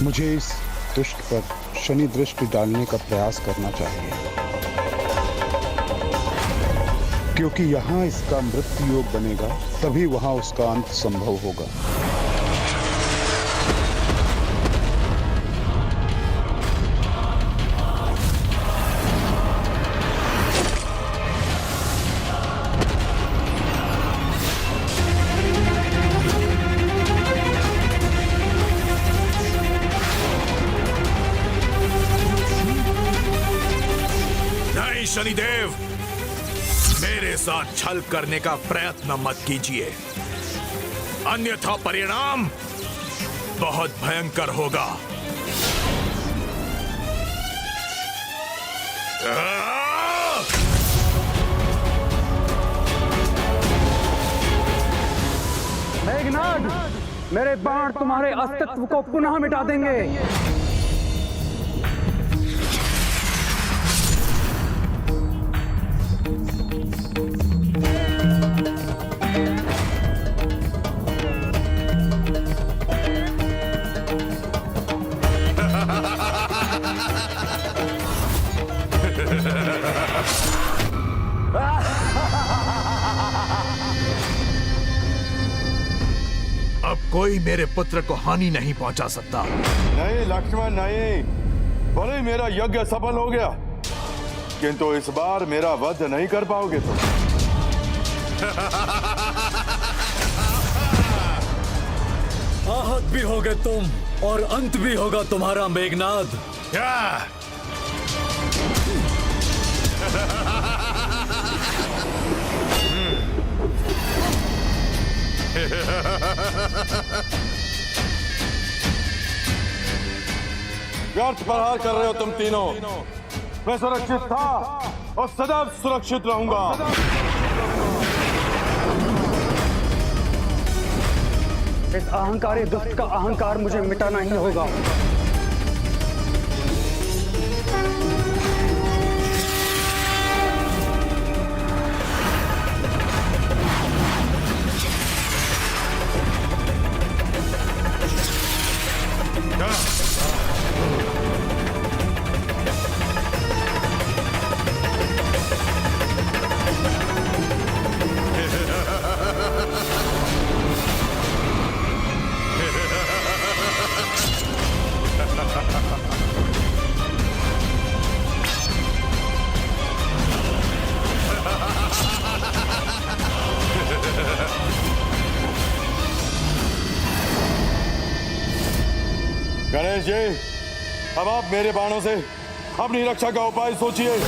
मुझे इस दुष्ट पर शनि दृष्टि डालने का प्रयास करना चाहिए, क्योंकि यहाँ इसका मृत्यु योग बनेगा, तभी वहां उसका अंत संभव होगा। शनिदेव, मेरे साथ छल करने का प्रयत्न मत कीजिए, अन्यथा परिणाम बहुत भयंकर होगा। मेघनाद, मेरे बाण तुम्हारे अस्तित्व को पुनः मिटा देंगे। अब कोई मेरे पुत्र को हानि नहीं पहुंचा सकता। नहीं लक्ष्मण नहीं, भले ही मेरा यज्ञ सफल हो गया, किंतु इस बार मेरा वध नहीं कर पाओगे तुम। आहत भी होगे तुम और अंत भी होगा तुम्हारा मेघनाद। क्या? व्यर्थ प्रहार कर रहे हो तुम तीनों। मैं सुरक्षित था और सदा सुरक्षित रहूंगा। इस अहंकारी दुष्ट का अहंकार मुझे मिटाना ही होगा। गणेश जी, अब आप मेरे बाणों से अपनी रक्षा का उपाय सोचिए।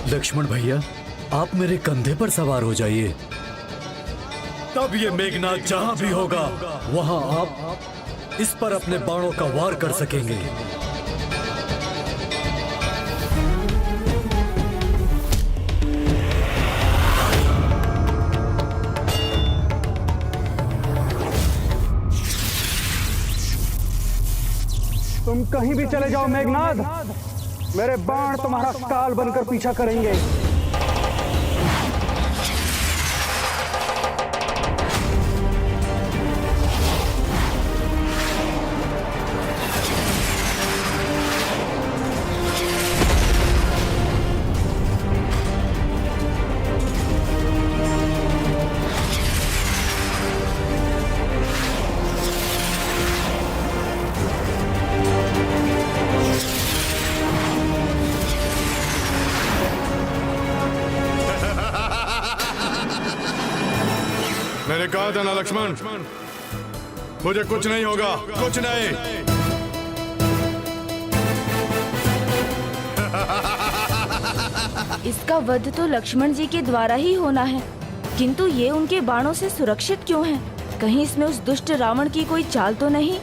लक्ष्मण भैया, आप मेरे कंधे पर सवार हो जाइए। तब ये मेघनाद जहां भी होगा वहां आप इस पर अपने बाणों का वार कर सकेंगे। तुम कहीं भी चले जाओ मेघनाद, मेरे बाण तुम्हारा काल बनकर पीछा करेंगे। मैंने कहा था ना लक्ष्मण, मुझे कुछ नहीं होगा, कुछ नहीं। इसका वध तो लक्ष्मण जी के द्वारा ही होना है, किंतु ये उनके बाणों से सुरक्षित क्यों है? कहीं इसमें उस दुष्ट रावण की कोई चाल तो नहीं?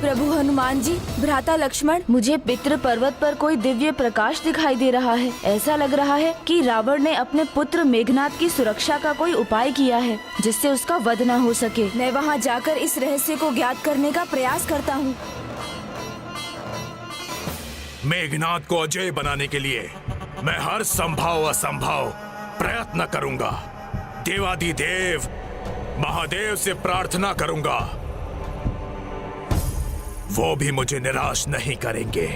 प्रभु हनुमान जी, भ्राता लक्ष्मण, मुझे पितृ पर्वत पर कोई दिव्य प्रकाश दिखाई दे रहा है। ऐसा लग रहा है कि रावण ने अपने पुत्र मेघनाद की सुरक्षा का कोई उपाय किया है, जिससे उसका वध न हो सके। मैं वहां जाकर इस रहस्य को ज्ञात करने का प्रयास करता हूँ। मेघनाद को अजय बनाने के लिए मैं हर संभव असंभव प्रयत्न करूंगा। देवाधिदेव महादेव से प्रार्थना करूंगा, वो भी मुझे निराश नहीं करेंगे।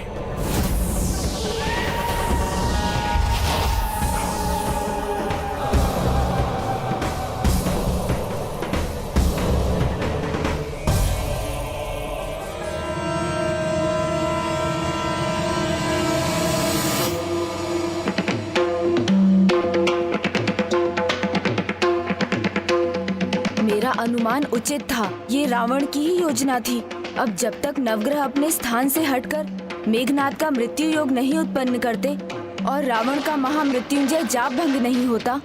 मेरा अनुमान उचित था, ये रावण की ही योजना थी। अब जब तक नवग्रह अपने स्थान से हटकर मेघनाद का मृत्यु योग नहीं उत्पन्न करते और रावण का महामृत्युंजय जाप भंग नहीं होता,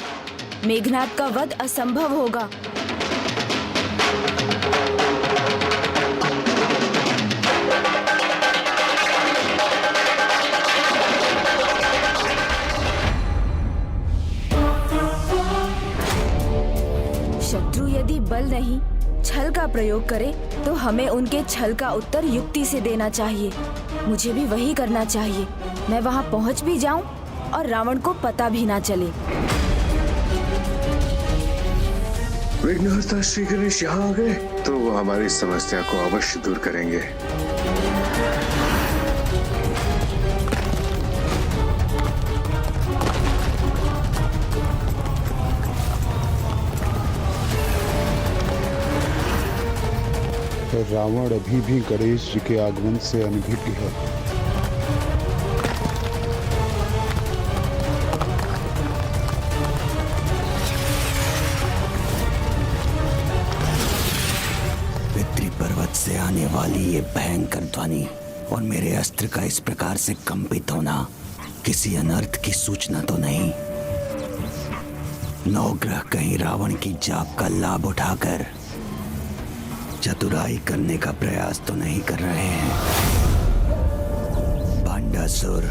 मेघनाद का वध असंभव होगा। शत्रु यदि बल नहीं छल का प्रयोग करे तो हमें उनके छल का उत्तर युक्ति से देना चाहिए। मुझे भी वही करना चाहिए। मैं वहां पहुंच भी जाऊं और रावण को पता भी ना चले। विघ्नहर्ता श्री गणेश यहाँ आ गए तो वो हमारी समस्या को अवश्य दूर करेंगे। रावण अभी भी गणेश जी के आगमन से अनभिज्ञ है। पितृ पर्वत से आने वाली ये भयंकर ध्वनि और मेरे अस्त्र का इस प्रकार से कंपित होना किसी अनर्थ की सूचना तो नहीं? नवग्रह कहीं रावण की जाप का लाभ उठाकर चतुराई करने का प्रयास तो नहीं कर रहे हैं? पांडासुर,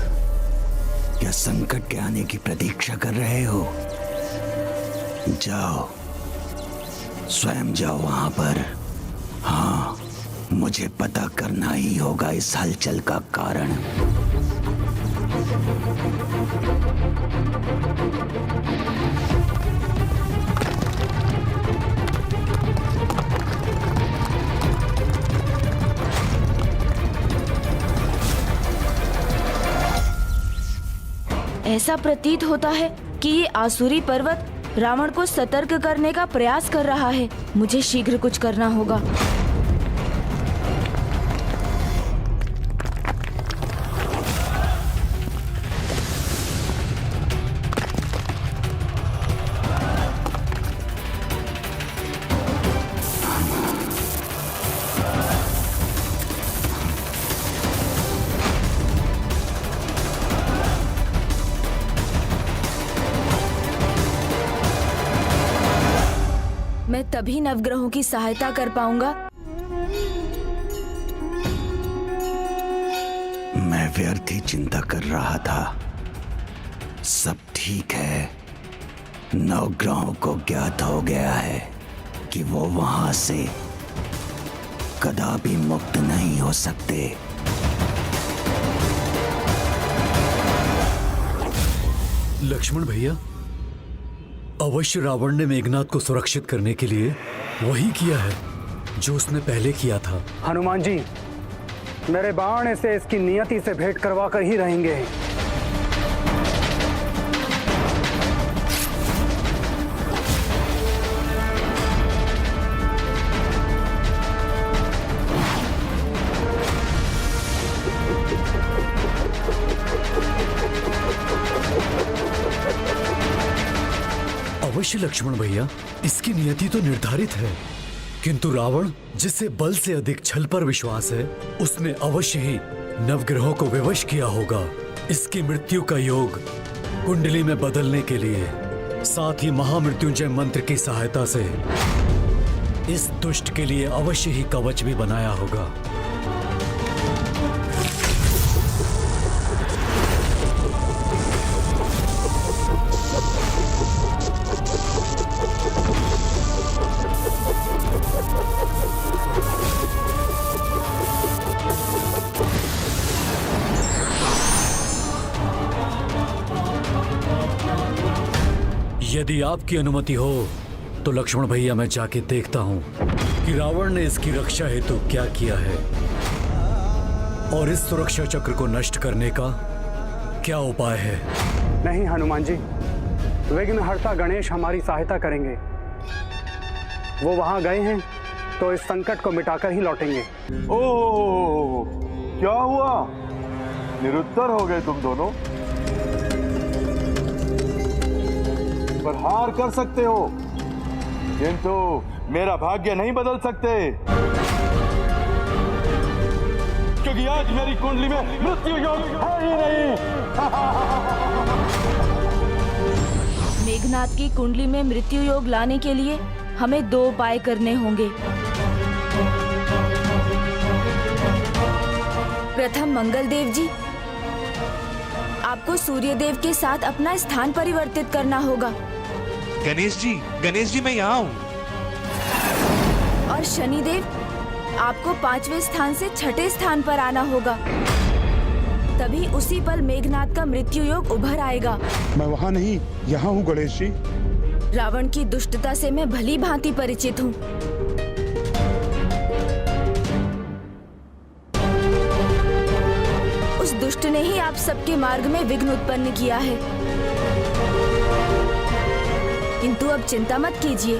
क्या संकट के आने की प्रतीक्षा कर रहे हो? जाओ, स्वयं जाओ वहां पर। हाँ, मुझे पता करना ही होगा इस हलचल का कारण। ऐसा प्रतीत होता है कि ये आसुरी पर्वत रावण को सतर्क करने का प्रयास कर रहा है। मुझे शीघ्र कुछ करना होगा। मैं तभी नवग्रहों की सहायता कर पाऊंगा। मैं व्यर्थ ही चिंता कर रहा था। सब ठीक है। नवग्रहों को ज्ञात हो गया है कि वो वहां से कदापि मुक्त नहीं हो सकते। लक्ष्मण भैया, अवश्य रावण ने मेघनाद को सुरक्षित करने के लिए वही किया है जो उसने पहले किया था। हनुमान जी, मेरे बाण से इसकी नियति से भेंट करवा कर ही रहेंगे। अवश्य लक्ष्मण भैया, इसकी नियति तो निर्धारित है, किंतु रावण जिसे बल से अधिक छल पर विश्वास है, उसने अवश्य ही नवग्रहों को विवश किया होगा। इसकी मृत्यु का योग कुंडली में बदलने के लिए, साथ ही महामृत्युंजय मंत्र की सहायता से इस दुष्ट के लिए अवश्य ही कवच भी बनाया होगा। यदि आपकी अनुमति हो तो लक्ष्मण भैया मैं जाके देखता हूँ कि रावण ने इसकी रक्षा हेतु क्या किया है और इस सुरक्षा चक्र को नष्ट करने का क्या उपाय है। नहीं हनुमान जी, विघ्नहर्ता गणेश हमारी सहायता करेंगे। वो वहां गए हैं तो इस संकट को मिटाकर ही लौटेंगे। ओह, क्या हुआ? निरुत्तर हो गए तुम दोनों। पर हार कर सकते हो, किंतु मेरा भाग्य नहीं बदल सकते, क्योंकि आज मेरी कुंडली में मृत्यु योग है ही नहीं। मेघनाद की कुंडली में मृत्यु योग लाने के लिए हमें 2 उपाय करने होंगे। प्रथम, मंगलदेव जी, आपको सूर्यदेव के साथ अपना स्थान परिवर्तित करना होगा। गणेश जी मैं यहाँ हूँ। और शनिदेव, आपको 5वें स्थान से 6ठे स्थान पर आना होगा। तभी उसी पल मेघनाद का मृत्यु योग उभर आएगा। मैं वहाँ नहीं, यहाँ हूँ गणेश जी। रावण की दुष्टता से मैं भली भांति परिचित हूँ। उस दुष्ट ने ही आप सबके मार्ग में विघ्न उत्पन्न किया है। किंतु अब चिंता मत कीजिए,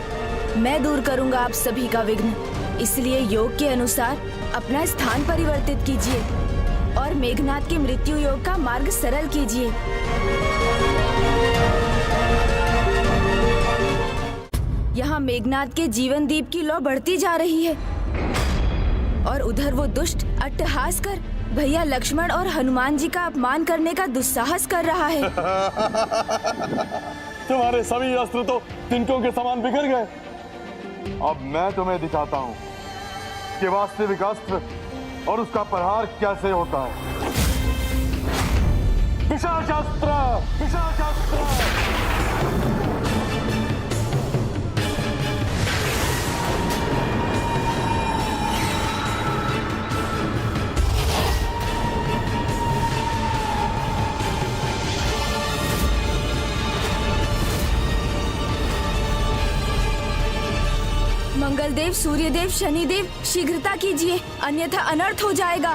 मैं दूर करूंगा आप सभी का विघ्न। इसलिए योग के अनुसार अपना स्थान परिवर्तित कीजिए और मेघनाद के मृत्यु योग का मार्ग सरल कीजिए। यहाँ मेघनाद के जीवन दीप की लौ बढ़ती जा रही है और उधर वो दुष्ट अट्टहास कर भैया लक्ष्मण और हनुमान जी का अपमान करने का दुस्साहस कर रहा है। तुम्हारे सभी अस्त्र तो तिनकों के समान बिखर गए। अब मैं तुम्हें दिखाता हूँ कि वास्तविक अस्त्र और उसका प्रहार कैसे होता है। पिशाचास्त्र, पिशाचास्त्र। मंगलदेव, सूर्यदेव, शनिदेव, शीघ्रता कीजिए, अन्यथा अनर्थ हो जाएगा।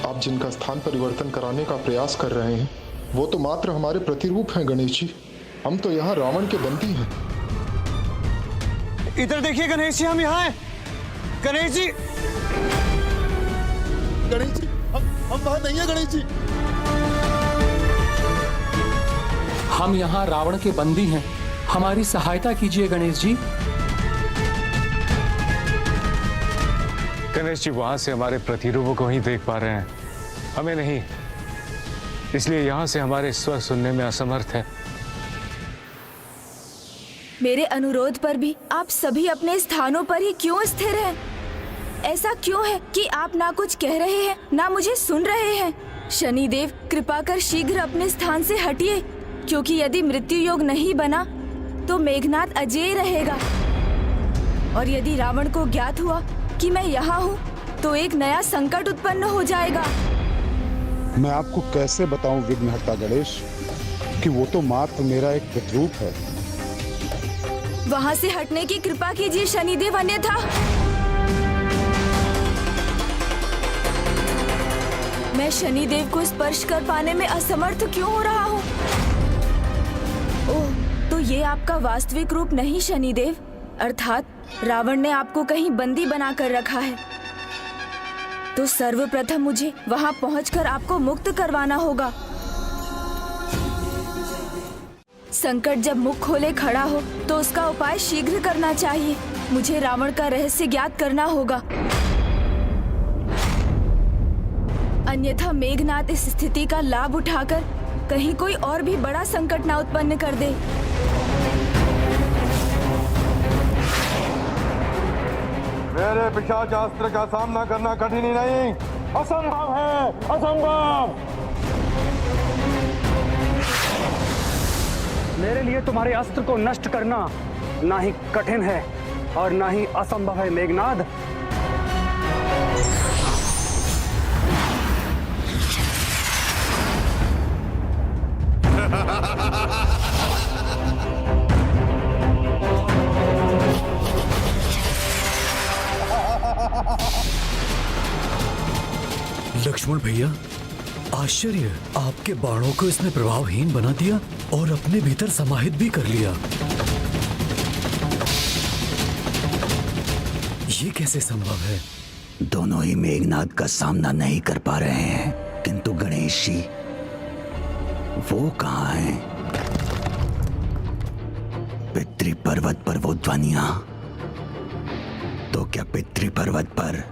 आप जिनका स्थान परिवर्तन कराने का प्रयास कर रहे हैं, वो तो मात्र हमारे प्रतिरूप हैं गणेश जी। हम तो यहाँ रावण के बंदी हैं। इधर देखिए गणेश जी, हम यहाँ हैं। गणेश जी, गणेश जी, हम वहाँ नहीं है गणेश जी। हम यहाँ रावण के बंदी हैं, हमारी सहायता कीजिए गणेश जी। गणेश जी वहां से हमारे प्रतिरूपों को ही देख पा रहे हैं, हमें नहीं, इसलिए यहाँ से हमारे स्वर सुनने में असमर्थ है। मेरे अनुरोध पर भी आप सभी अपने स्थानों पर ही क्यों स्थिर हैं? ऐसा क्यों है कि आप ना कुछ कह रहे हैं, ना मुझे सुन रहे हैं? शनिदेव, कृपा कर शीघ्र अपने स्थान से हटिए, क्योंकि यदि मृत्यु योग नहीं बना तो मेघनाद अजेय रहेगा। और यदि रावण को ज्ञात हुआ कि मैं यहाँ हूँ तो एक नया संकट उत्पन्न हो जाएगा। मैं आपको कैसे बताऊं विघ्नहर्ता गणेश कि वो तो मात्र मेरा एक प्रतिरूप है। वहाँ से हटने की कृपा कीजिए शनिदेव, अन्यथा मैं शनिदेव को स्पर्श कर पाने में असमर्थ क्यों हो रहा हूँ? ओह, तो ये आपका वास्तविक रूप नहीं शनिदेव, अर्थात रावण ने आपको कहीं बंदी बनाकर रखा है। तो सर्वप्रथम मुझे वहां पहुंचकर आपको मुक्त करवाना होगा। संकट जब मुख खोले खड़ा हो तो उसका उपाय शीघ्र करना चाहिए। मुझे रावण का रहस्य ज्ञात करना होगा, अन्यथा मेघनाद इस स्थिति का लाभ उठाकर कहीं कोई और भी बड़ा संकट ना उत्पन्न कर दे। मेरे पिशाचास्त्र का सामना करना कठिन ही नहीं, असंभव है, असंभव। मेरे लिए तुम्हारे अस्त्र को नष्ट करना ना ही कठिन है और ना ही असंभव है मेघनाद। लक्ष्मण भैया, आश्चर्य, आपके बाणों को इसने प्रभावहीन बना दिया और अपने भीतर समाहित भी कर लिया। ये कैसे संभव है? दोनों ही मेघनाद का सामना नहीं कर पा रहे हैं, किंतु गणेश जी वो कहाँ हैं? पितृ पर्वत पर वो ध्वनियां, तो क्या पितृ पर्वत पर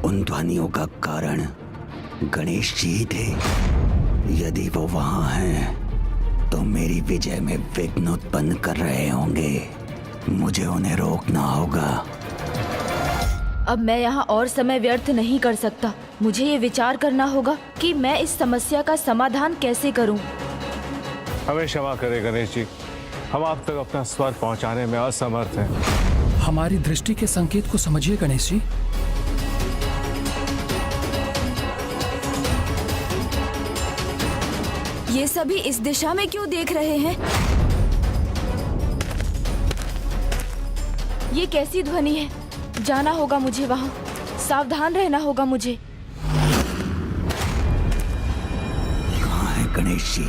उन ध्वनियों का कारण गणेश जी ही थे? यदि वो वहां हैं तो मेरी विजय में विघ्न उत्पन्न कर रहे होंगे। मुझे उन्हें रोकना होगा। अब मैं यहाँ और समय व्यर्थ नहीं कर सकता। मुझे ये विचार करना होगा कि मैं इस समस्या का समाधान कैसे करूं। हमें क्षमा करें गणेश जी, हम आप तक अपना स्वर पहुंचाने में असमर्थ हैं। हमारी दृष्टि के संकेत को समझिए गणेश जी। ये सभी इस दिशा में क्यों देख रहे हैं? ये कैसी ध्वनि है? जाना होगा मुझे वहां, सावधान रहना होगा मुझे। कहाँ है गणेश जी?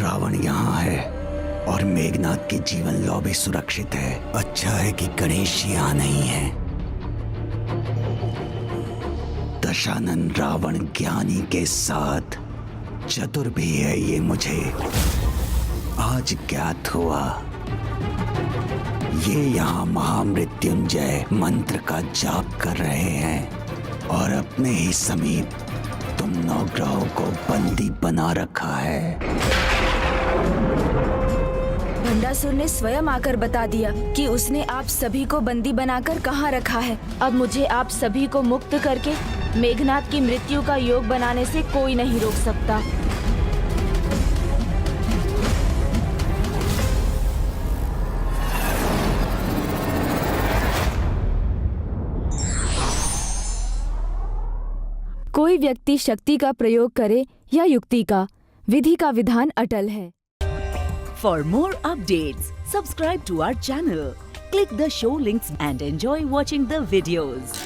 रावण यहाँ है और मेघनाद की जीवन लौ भी सुरक्षित है। अच्छा है कि गणेश जी यहाँ नहीं है। दशानन रावण ज्ञानी के साथ चतुर भी है, ये मुझे आज ज्ञात हुआ। ये यहाँ महामृत्युंजय मंत्र का जाप कर रहे हैं और अपने ही समीप तुम नवग्रहों को बंदी बना रखा है। भंडासुर ने स्वयं आकर बता दिया कि उसने आप सभी को बंदी बनाकर कहाँ रखा है। अब मुझे आप सभी को मुक्त करके मेघनाद की मृत्यु का योग बनाने से कोई नहीं रोक सकता। कोई व्यक्ति शक्ति का प्रयोग करे या युक्ति का, विधि का विधान अटल है। For more updates, subscribe to our channel, click the show links and enjoy watching the videos.